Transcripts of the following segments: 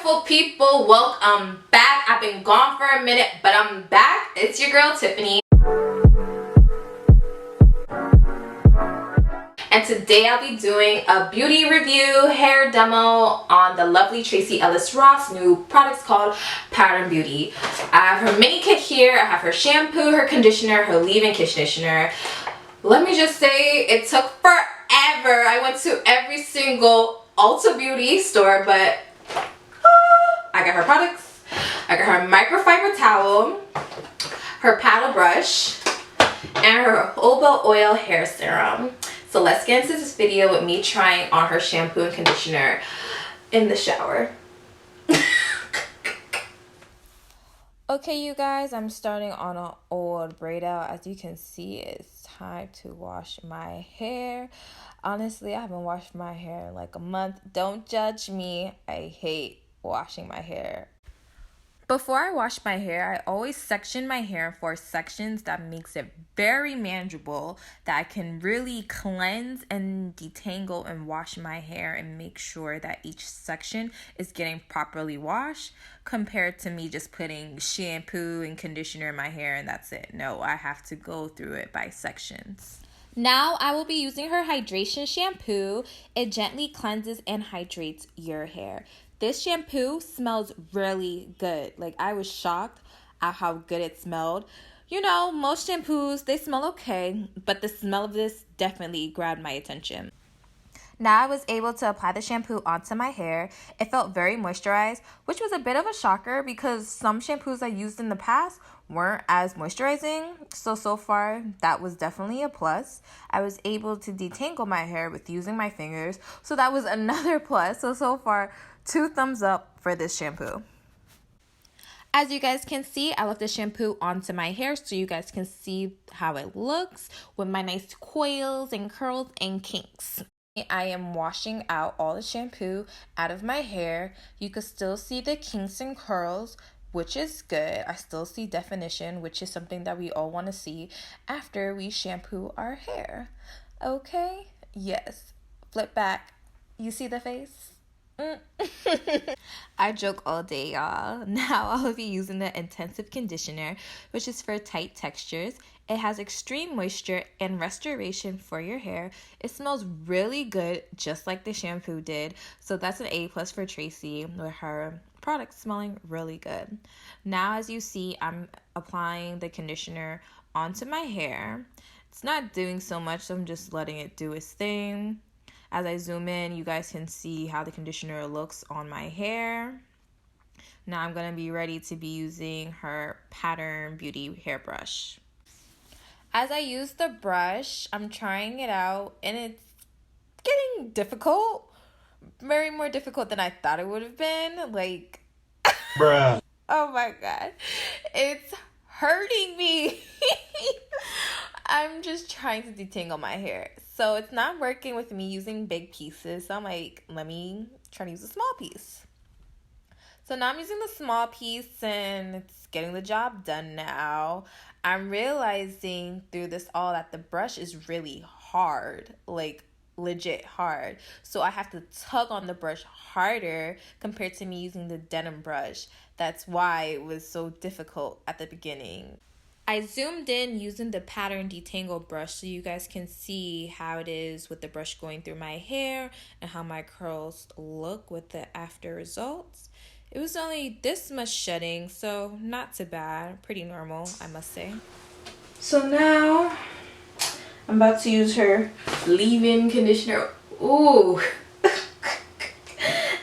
beautiful people, welcome back. I've been gone for a minute, but I'm back. It's your girl Tiffany, and today I'll be doing a beauty review hair demo on the lovely Trace Ellis Ross new products called Pattern Beauty. I have her mini kit here. I have her shampoo, her conditioner, her leave-in conditioner. Let me just say, it took forever. I went to every single Ulta Beauty store, but I got her products. I got her microfiber towel, her paddle brush, and her jojoba oil hair serum. So let's get into this video with me trying on her shampoo and conditioner in the shower. Okay, you guys, I'm starting on an old braid out. As you can see, it's time to wash my hair. Honestly, I haven't washed my hair in like a month. Don't judge me. I hate washing my hair. Before I wash my hair, I always section my hair in 4 sections. That makes it very manageable, that I can really cleanse and detangle and wash my hair and make sure that each section is getting properly washed, compared to me just putting shampoo and conditioner in my hair and that's it. No, I have to go through it by sections. Now I will be using her hydration shampoo. It gently cleanses and hydrates your hair. This shampoo smells really good. Like, I was shocked at how good it smelled. You know, most shampoos, they smell okay, but the smell of this definitely grabbed my attention. Now I was able to apply the shampoo onto my hair. It felt very moisturized, which was a bit of a shocker because some shampoos I used in the past weren't as moisturizing. So far, that was definitely a plus. I was able to detangle my hair with using my fingers, so that was another plus. So far, 2 thumbs up for this shampoo. As you guys can see, I left the shampoo onto my hair so you guys can see how it looks with my nice coils and curls and kinks. I am washing out all the shampoo out of my hair. You can still see the kinks and curls, which is good. I still see definition, which is something that we all want to see after we shampoo our hair. Okay? Yes. Flip back. You see the face? I joke all day, y'all. Now I'll be using the intensive conditioner, which is for tight textures. It has extreme moisture and restoration for your hair. It smells really good, just like the shampoo did. So that's an A+ for Tracy, with her product smelling really good. Now, as you see, I'm applying the conditioner onto my hair. It's not doing so much, so I'm just letting it do its thing. As I zoom in, you guys can see how the conditioner looks on my hair. Now I'm going to be ready to be using her Pattern Beauty hairbrush. As I use the brush, I'm trying it out, and it's getting difficult. Very more difficult than I thought it would have been. Like, bruh. Oh my god. It's hurting me. I'm just trying to detangle my hair. So it's not working with me using big pieces. So I'm like, let me try to use a small piece. So now I'm using the small piece and it's getting the job done now. I'm realizing through this all that the brush is really hard, like legit hard. So I have to tug on the brush harder compared to me using the denim brush. That's why it was so difficult at the beginning. I zoomed in using the pattern detangle brush so you guys can see how it is with the brush going through my hair and how my curls look with the after results. It was only this much shedding, so not too bad. Pretty normal, I must say. So now I'm about to use her leave-in conditioner. Ooh.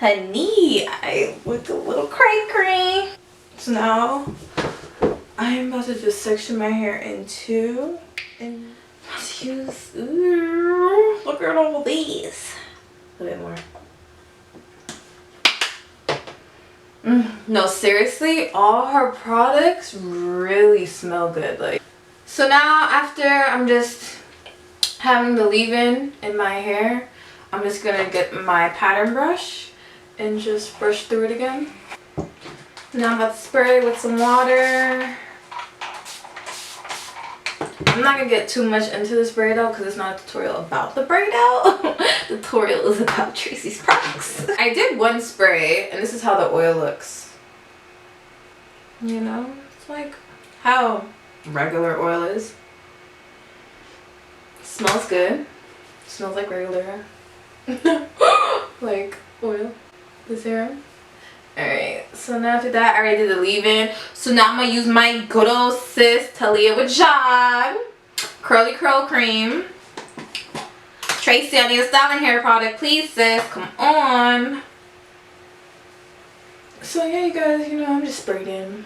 Honey, I look a little cray-cray. So now I'm about to just section my hair in 2 and let's use, look at all these. A little bit more. No, seriously, all her products really smell good. Like, so now after I'm just having the leave-in in my hair, I'm just gonna get my pattern brush and just brush through it again. Now I'm about to spray with some water. I'm not gonna get too much into this braid out because it's not a tutorial about the braid out. The tutorial is about Tracy's products. I did one spray and this is how the oil looks. You know, it's like how regular oil is. Smells good. Smells like regular hair. Like oil. The serum. Alright, so now after that, I already did the leave-in. So now I'm going to use my good old sis Taliah Waajid Curly Curl Cream. Tracy, I need a styling hair product. Please, sis. Come on. So yeah, you guys, you know, I'm just sprayed in.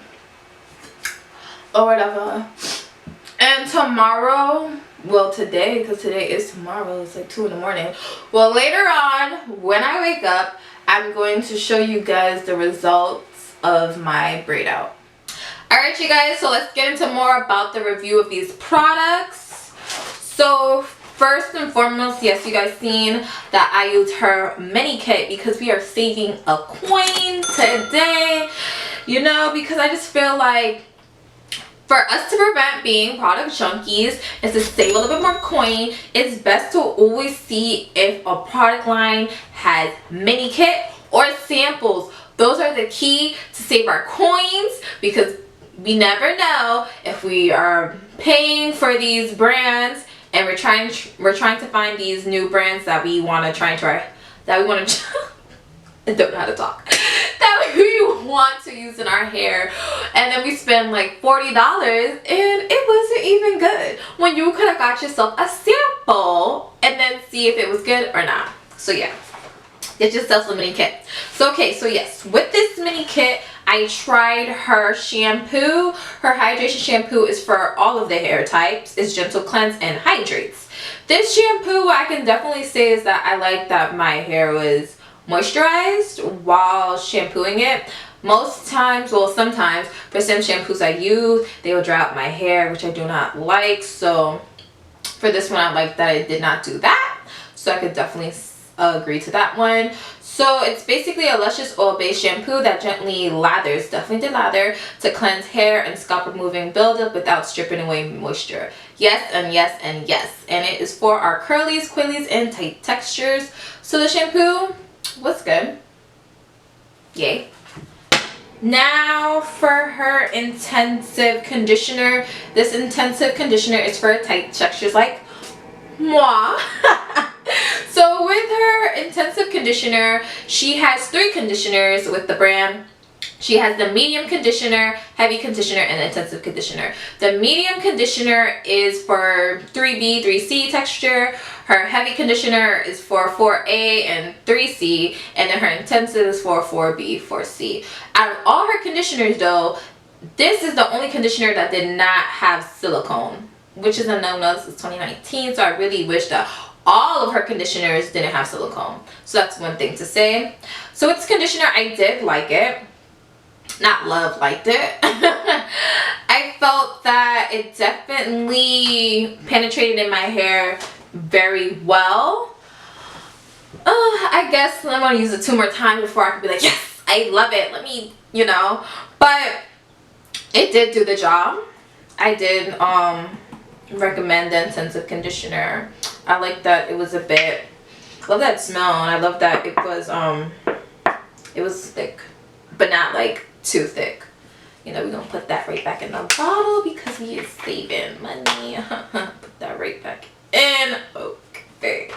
Or whatever. And tomorrow, well today, because today is tomorrow, it's like 2 in the morning. Well, later on, when I wake up, I'm going to show you guys the results of my braid out. Alright you guys, so let's get into more about the review of these products. So first and foremost, yes, you guys seen that I used her mini kit because we are saving a coin today. You know, because I just feel like for us to prevent being product junkies and to save a little bit more coin, it's best to always see if a product line has mini kit or samples. Those are the key to save our coins because we never know if we are paying for these brands and we're trying to find these new brands that we want to try, that we want to I don't know how to talk, that we want to use in our hair, and then we spend like $40 and it wasn't even good when you could have got yourself a sample and then see if it was good or not. So yeah, get yourself a mini kit. So okay, so yes, with this mini kit I tried her shampoo. Her hydration shampoo is for all of the hair types. It's gentle cleanse and hydrates. This shampoo, I can definitely say is that I like that my hair was moisturized while shampooing it. Most times, well sometimes, for some shampoos I use, they will dry out my hair, which I do not like. So for this one I like that it did not do that, so I could definitely agree to that one. So it's basically a luscious oil-based shampoo that gently lathers, definitely did lather, to cleanse hair and scalp removing buildup without stripping away moisture. Yes and yes and yes. And it is for our curlies, quillies, and tight textures. So the shampoo was good. Yay. Now for her intensive conditioner. This intensive conditioner is for tight textures like moi. So with her intensive conditioner, she has 3 conditioners with the brand. She has the medium conditioner, heavy conditioner, and intensive conditioner. The medium conditioner is for 3B, 3C texture. Her heavy conditioner is for 4A and 3C, and then her intensive is for 4B, 4C. Out of all her conditioners though, this is the only conditioner that did not have silicone, which is a no-no. This is 2019, so I really wish that all of her conditioners didn't have silicone. So that's one thing to say. So with this conditioner, I did like it. Not love, liked it. I felt that it definitely penetrated in my hair very well. I guess I'm gonna use it 2 more times before I can be like, yes, I love it, let me, you know. But it did do the job. I did recommend the intensive conditioner. I like that it was a bit, love that smell, and I love that it was thick, but not like too thick. You know, we're gonna put that right back in the bottle because we is saving money. Put that right back in. Okay.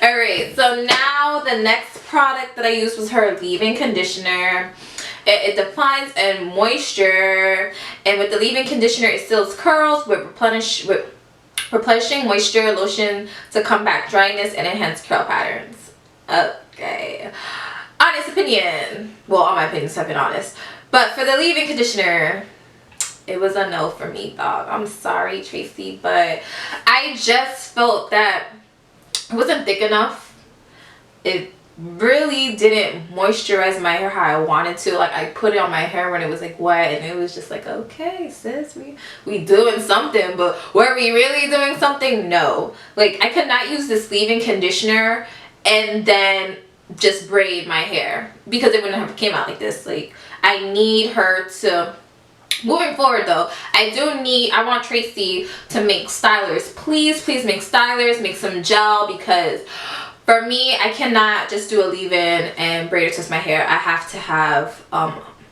Alright, so now the next product that I used was her leave-in conditioner. It defines and moisture, and with the leave-in conditioner it seals curls with replenishing moisture lotion to combat dryness and enhance curl patterns. Okay, honest opinion, well all my opinions have been honest, but for the leave-in conditioner it was a no for me, dog. I'm sorry, Tracy, but I just felt that it wasn't thick enough. It really didn't moisturize my hair how I wanted to. Like, I put it on my hair when it was like wet and it was just like, okay sis, we doing something, but were we really doing something? No. Like, I could not use this leave-in conditioner and then just braid my hair because it wouldn't have came out like this. Like, I need her to Moving forward though, I want Tracy to make stylers. Please, please make stylers, make some gel, because for me, I cannot just do a leave-in and braid or twist my hair. I have to have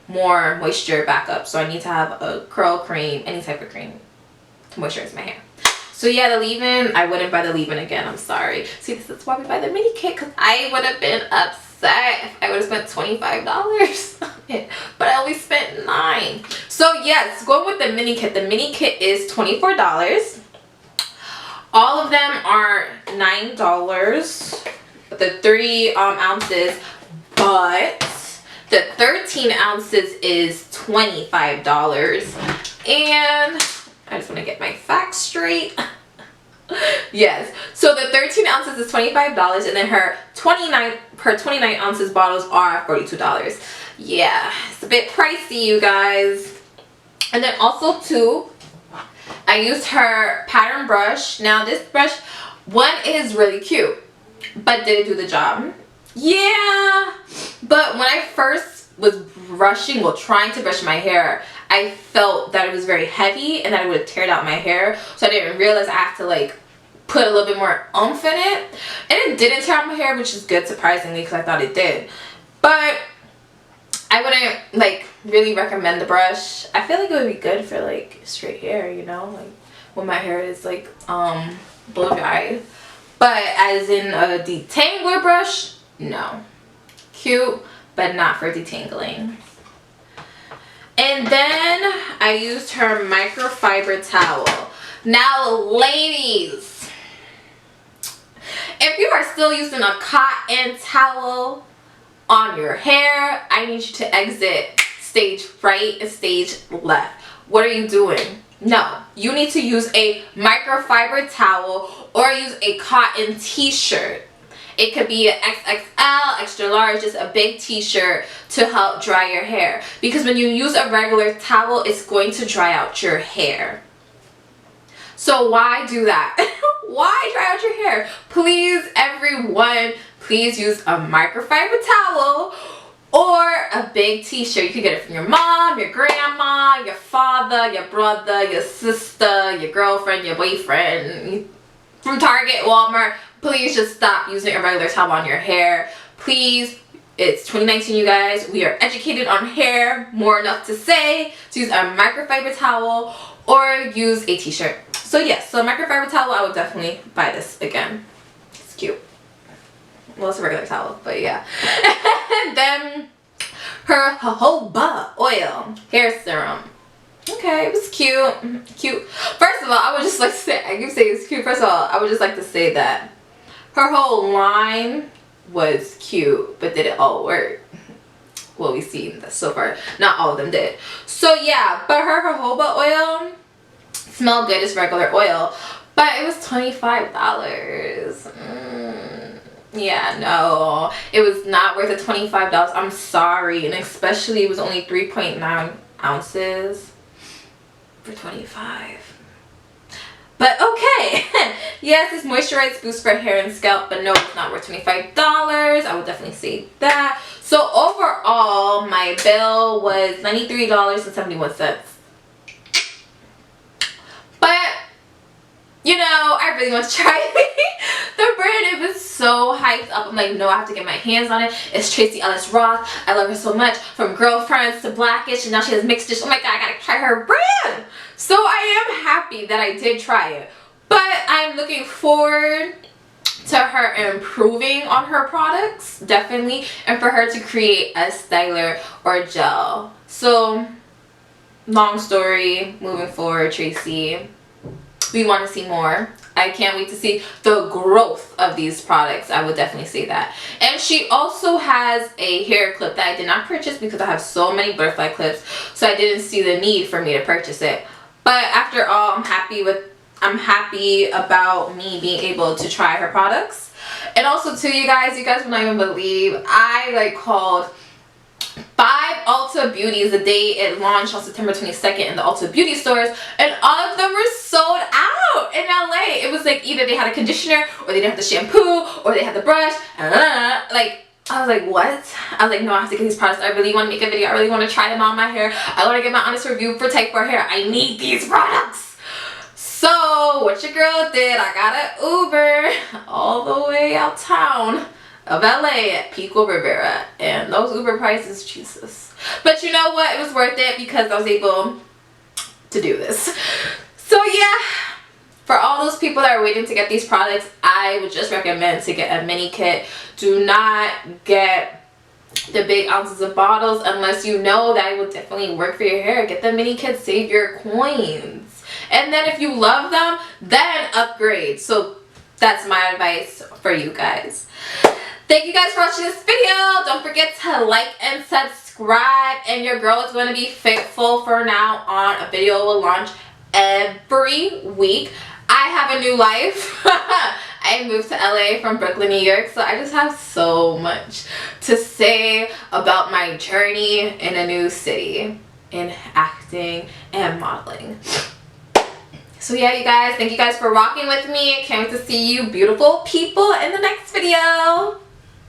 more moisture backup. So I need to have a curl cream, any type of cream to moisturize my hair. So yeah, the leave-in, I wouldn't buy the leave-in again. I'm sorry. See, this is why we buy the mini kit, because I would have been upset if I would have spent $25 on it. But I only spent $9. So yes, going with the mini kit. The mini kit is $24. All of them are $9. The 3 ounces, but the 13 ounces is $25. And I just want to get my facts straight. Yes, so the 13 ounces is $25, and then her 29 ounces bottles are $42. Yeah, it's a bit pricey, you guys. And then also too, I used her pattern brush. Now this brush, one is really cute, but did it do the job? Yeah, but when I first was brushing, well, trying to brush my hair, I felt that it was very heavy and that it would tear out my hair. So I didn't realize I have to like put a little bit more oomph in it. And it didn't tear out my hair, which is good, surprisingly, because I thought it did. But I wouldn't like really recommend the brush. I feel like it would be good for like straight hair, you know, like when my hair is like blow dried. But as in a detangler brush, no. Cute, but not for detangling. And then I used her microfiber towel. Now ladies, if you are still using a cotton towel on your hair, I need you to exit stage right and stage left. What are you doing? No, you need to use a microfiber towel or use a cotton t-shirt. It could be an XXL, extra large, just a big t-shirt to help dry your hair. Because when you use a regular towel, it's going to dry out your hair. So why do that? Why dry out your hair? Please, everyone, please use a microfiber towel or a big t-shirt. You can get it from your mom, your grandma, your father, your brother, your sister, your girlfriend, your boyfriend, from Target, Walmart. Please just stop using a regular towel on your hair. Please, it's 2019, you guys. We are educated on hair, more enough to say to use a microfiber towel or use a t-shirt. So yes, so a microfiber towel, I would definitely buy this again. It's cute. Well, it's a regular towel, but yeah. And then her jojoba oil hair serum. Okay, it was cute. Cute. First of all, I would just like to say, I keep saying it's cute. First of all, I would just like to say that her whole line was cute, but did it all work? Well, we've seen that so far. Not all of them did. So yeah, but her jojoba oil smelled good as regular oil, but it was $25. Yeah, no, it was not worth the $25. I'm sorry, and especially it was only 3.9 ounces for $25. But okay, yes, it's moisturized boost for hair and scalp, but no, it's not worth $25. I would definitely say that. So overall, my bill was $93.71. But you know, I really want to try the brand. It was so hyped up. I'm like, no, I have to get my hands on it. It's Trace Ellis Ross. I love her so much. From Girlfriends to Blackish, and now she has Mixed Dish. Oh my god, I gotta try her brand. So I am happy that I did try it. But I'm looking forward to her improving on her products, definitely, and for her to create a styler or gel. So, long story, moving forward, Tracy. We want to see more. I can't wait to see the growth of these products. I would definitely say that. And she also has a hair clip that I did not purchase because I have so many butterfly clips, so I didn't see the need for me to purchase it. But after all, I'm happy about me being able to try her products. And also too, you guys will not even believe, I like called 5 Ulta Beauties the day it launched on September 22nd in the Ulta Beauty stores, and all of them were sold out in LA. It was like either they had a conditioner, or they didn't have the shampoo, or they had the brush, like I was like, what? I was like, no, I have to get these products. I really want to make a video. I really want to try them on my hair. I want to get my honest review for Type 4 hair. I need these products. So what your girl did, I got an Uber all the way out town of LA at Pico Rivera. And those Uber prices, Jesus. But you know what? It was worth it because I was able to do this. So yeah. For all those people that are waiting to get these products, I would just recommend to get a mini kit. Do not get the big ounces of bottles unless you know that it will definitely work for your hair. Get the mini kit, save your coins. And then if you love them, then upgrade. So that's my advice for you guys. Thank you guys for watching this video. Don't forget to like and subscribe. And your girl is going to be faithful for now on. A video will launch every week. I have a new life. I moved to LA from Brooklyn, New York, so I just have so much to say about my journey in a new city in acting and modeling. So yeah, you guys, thank you guys for rocking with me. Can't wait to see you beautiful people in the next video.